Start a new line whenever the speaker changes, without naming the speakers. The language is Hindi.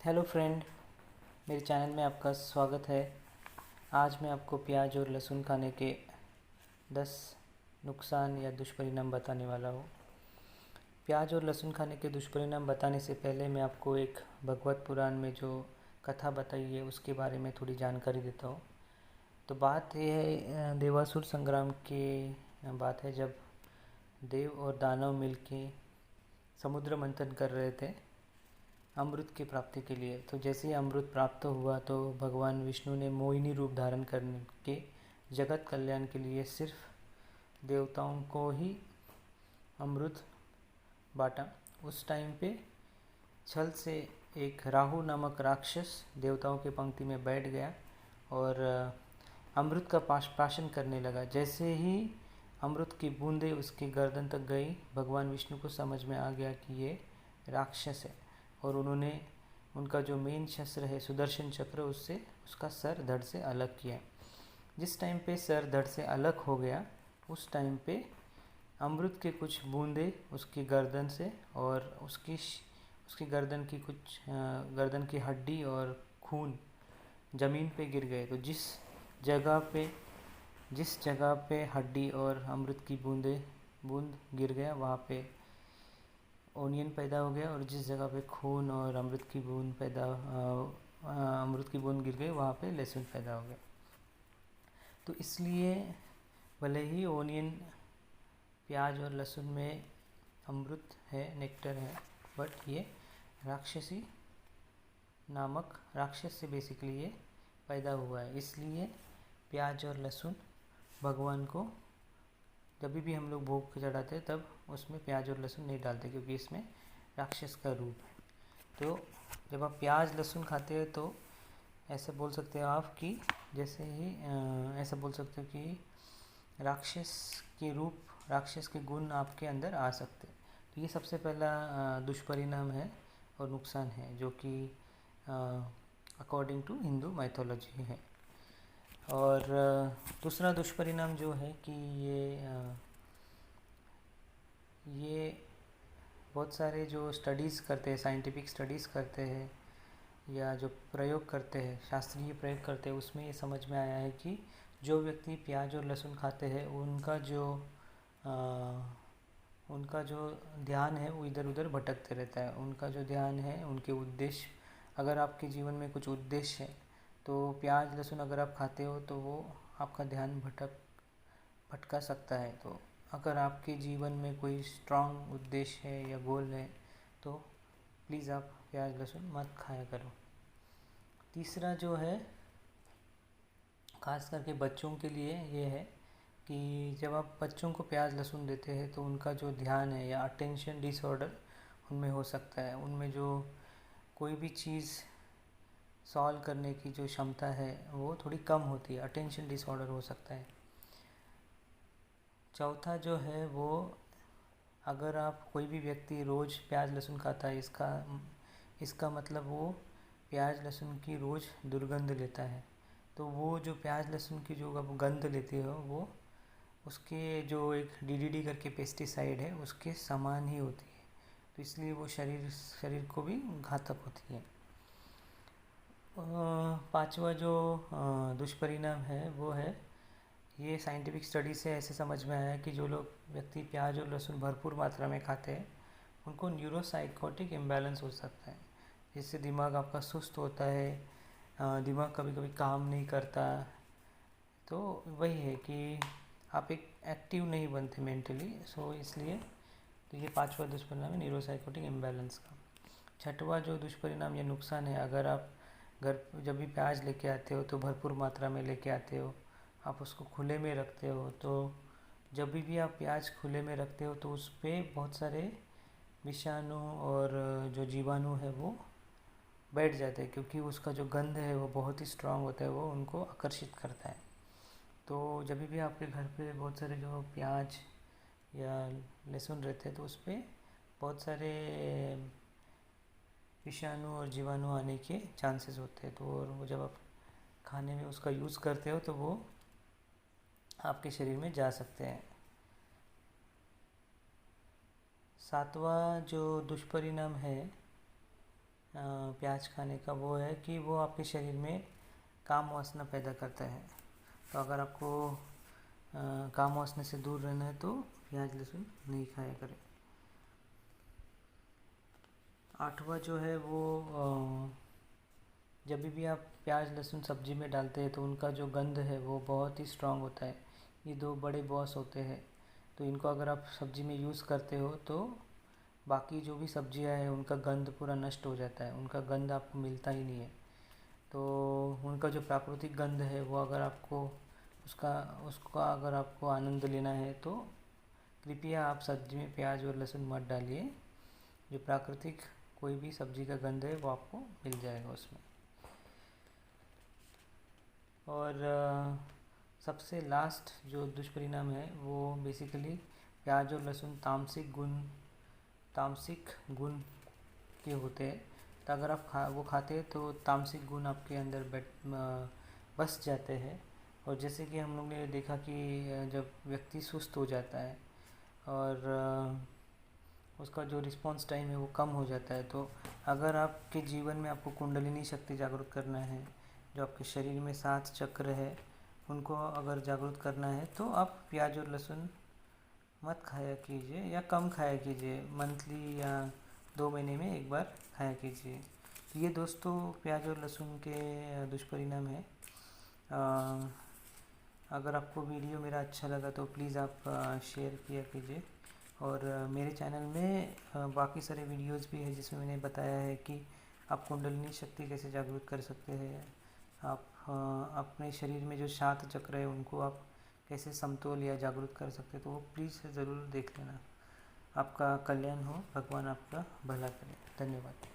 हेलो फ्रेंड, मेरे चैनल में आपका स्वागत है। आज मैं आपको प्याज और लहसुन खाने के 10 नुकसान या दुष्परिणाम बताने वाला हूँ। प्याज और लहसुन खाने के दुष्परिणाम बताने से पहले मैं आपको एक भगवत पुराण में जो कथा बताई है उसके बारे में थोड़ी जानकारी देता हूँ। तो बात यह है देवासुर संग्राम की बात है, जब देव और दानव मिलके समुद्र मंथन कर रहे थे अमृत की प्राप्ति के लिए। तो जैसे ही अमृत प्राप्त हुआ तो भगवान विष्णु ने मोहिनी रूप धारण करके जगत कल्याण के लिए सिर्फ देवताओं को ही अमृत बांटा। उस टाइम पे छल से एक राहु नामक राक्षस देवताओं के पंक्ति में बैठ गया और अमृत का प्राशन करने लगा। जैसे ही अमृत की बूंदें उसकी गर्दन तक गई, भगवान विष्णु को समझ में आ गया कि ये राक्षस है और उन्होंने उनका जो मेन शस्त्र है सुदर्शन चक्र, उससे उसका सर धड़ से अलग किया। जिस टाइम पे सर धड़ से अलग हो गया उस टाइम पे अमृत के कुछ बूंदें उसकी गर्दन से और उसकी गर्दन की कुछ गर्दन की हड्डी और खून ज़मीन पे गिर गए। तो जिस जगह पे हड्डी और अमृत की बूंद गिर गया वहाँ पे ओनियन पैदा हो गया, और जिस जगह पे खून और अमृत की बूंद गिर गई वहाँ पे लहसुन पैदा हो गया। तो इसलिए भले ही ओनियन, प्याज और लहसुन में अमृत है, नेक्टर है, बट ये राक्षस से बेसिकली ये पैदा हुआ है। इसलिए प्याज और लहसुन भगवान को जब भी हम लोग भोग चढ़ाते हैं तब उसमें प्याज और लहसुन नहीं डालते, क्योंकि इसमें राक्षस का रूप है। तो जब आप प्याज लहसुन खाते हैं तो ऐसे बोल सकते हो आप कि ऐसा बोल सकते हो कि राक्षस के गुण आपके अंदर आ सकते हैं। तो ये सबसे पहला दुष्परिणाम है और नुकसान है, जो कि अकॉर्डिंग टू हिंदू माइथोलॉजी है। और दूसरा दुष्परिणाम जो है कि ये बहुत सारे जो स्टडीज़ करते हैं, साइंटिफिक स्टडीज़ करते हैं या जो प्रयोग करते हैं, शास्त्रीय प्रयोग करते हैं, उसमें ये समझ में आया है कि जो व्यक्ति प्याज और लहसुन खाते हैं उनका जो ध्यान है वो इधर उधर भटकते रहता है। उनका जो ध्यान है, उनके उद्देश्य, अगर आपके जीवन में कुछ उद्देश्य है तो प्याज लहसुन अगर आप खाते हो तो वो आपका ध्यान भटका सकता है। तो अगर आपके जीवन में कोई स्ट्रांग उद्देश्य है या गोल है तो प्लीज़ आप प्याज लहसुन मत खाया करो। तीसरा जो है ख़ास करके बच्चों के लिए ये है कि जब आप बच्चों को प्याज लहसुन देते हैं तो उनका जो ध्यान है या अटेंशन डिसऑर्डर उनमें हो सकता है। उनमें जो कोई भी चीज़ सॉल्व करने की जो क्षमता है वो थोड़ी कम होती है, अटेंशन डिसऑर्डर हो सकता है। चौथा जो है वो, अगर आप कोई भी व्यक्ति रोज़ प्याज लहसुन खाता है, इसका मतलब वो प्याज लहसुन की रोज़ दुर्गंध लेता है। तो वो जो प्याज लहसुन की जो आप गंध लेते हो वो उसके जो एक डीडीटी करके पेस्टिसाइड है उसके समान ही होती है। तो इसलिए वो शरीर को भी घातक होती है। पांचवा जो दुष्परिणाम है वो है, ये साइंटिफिक स्टडी से ऐसे समझ में आया है कि जो लोग व्यक्ति प्याज और लहसुन भरपूर मात्रा में खाते हैं उनको न्यूरोसाइकोटिक इम्बैलेंस हो सकता है, जिससे दिमाग आपका सुस्त होता है, दिमाग कभी कभी काम नहीं करता। तो वही है कि आप एक एक्टिव नहीं बनते मेंटली। सो इसलिए तो ये पांचवा दुष्परिणाम है न्यूरोसाइकोटिक इम्बैलेंस का। छठवा जो दुष्परिणाम या नुकसान है, अगर आप घर जब भी प्याज लेके आते हो तो भरपूर मात्रा में लेके आते हो, आप उसको खुले में रखते हो, तो जब भी आप प्याज खुले में रखते हो तो उस पर बहुत सारे विषाणु और जो जीवाणु है वो बैठ जाते हैं, क्योंकि उसका जो गंध है वो बहुत ही स्ट्रांग होता है, वो उनको आकर्षित करता है। तो जब भी आपके घर पे बहुत सारे जो प्याज या लहसुन रहते हैं तो उस पर बहुत सारे विषाणु और जीवाणु आने के चांसेस होते हैं। तो और वो जब आप खाने में उसका यूज़ करते हो तो वो आपके शरीर में जा सकते हैं। सातवां जो दुष्परिणाम है प्याज खाने का वो है कि वो आपके शरीर में काम वासना पैदा करता है। तो अगर आपको काम वासना से दूर रहना है तो प्याज लहसुन नहीं खाया करें। आठवां जो है वो जब भी आप प्याज लहसुन सब्जी में डालते हैं तो उनका जो गंध है वो बहुत ही स्ट्रांग होता है। ये दो बड़े बॉस होते हैं, तो इनको अगर आप सब्जी में यूज़ करते हो तो बाकी जो भी सब्जियां हैं उनका गंध पूरा नष्ट हो जाता है, उनका गंध आपको मिलता ही नहीं है। तो उनका जो प्राकृतिक गंध है वो अगर आपको उसका अगर आपको आनंद लेना है तो कृपया आप सब्जी में प्याज और लहसुन मत डालिए। जो प्राकृतिक कोई भी सब्जी का गंध है वो आपको मिल जाएगा उसमें। और सबसे लास्ट जो दुष्परिणाम है वो बेसिकली प्याज और लहसुन तामसिक गुण के होते हैं। तो अगर आप वो खाते हैं तो तामसिक गुण आपके अंदर बस जाते हैं। और जैसे कि हम लोग ने देखा कि जब व्यक्ति सुस्त हो जाता है और उसका जो रिस्पॉन्स टाइम है वो कम हो जाता है, तो अगर आपके जीवन में आपको कुंडलिनी शक्ति जागरूक करना है, जो आपके शरीर में 7 चक्र है उनको अगर जागरूक करना है तो आप प्याज और लहसुन मत खाया कीजिए या कम खाया कीजिए, मंथली या 2 महीने में एक बार खाया कीजिए। तो ये दोस्तों प्याज और लहसुन के दुष्परिणाम है। अगर आपको वीडियो मेरा अच्छा लगा तो प्लीज़ आप शेयर किया कीजिए। और मेरे चैनल में बाकी सारे वीडियोस भी है जिसमें मैंने बताया है कि आप कुंडलिनी शक्ति कैसे जागरूक कर सकते हैं, आप अपने शरीर में जो 7 चक्र है उनको आप कैसे समतोल या जागरूक कर सकते हैं। तो वो प्लीज़ ज़रूर देख लेना। आपका कल्याण हो, भगवान आपका भला करे। धन्यवाद।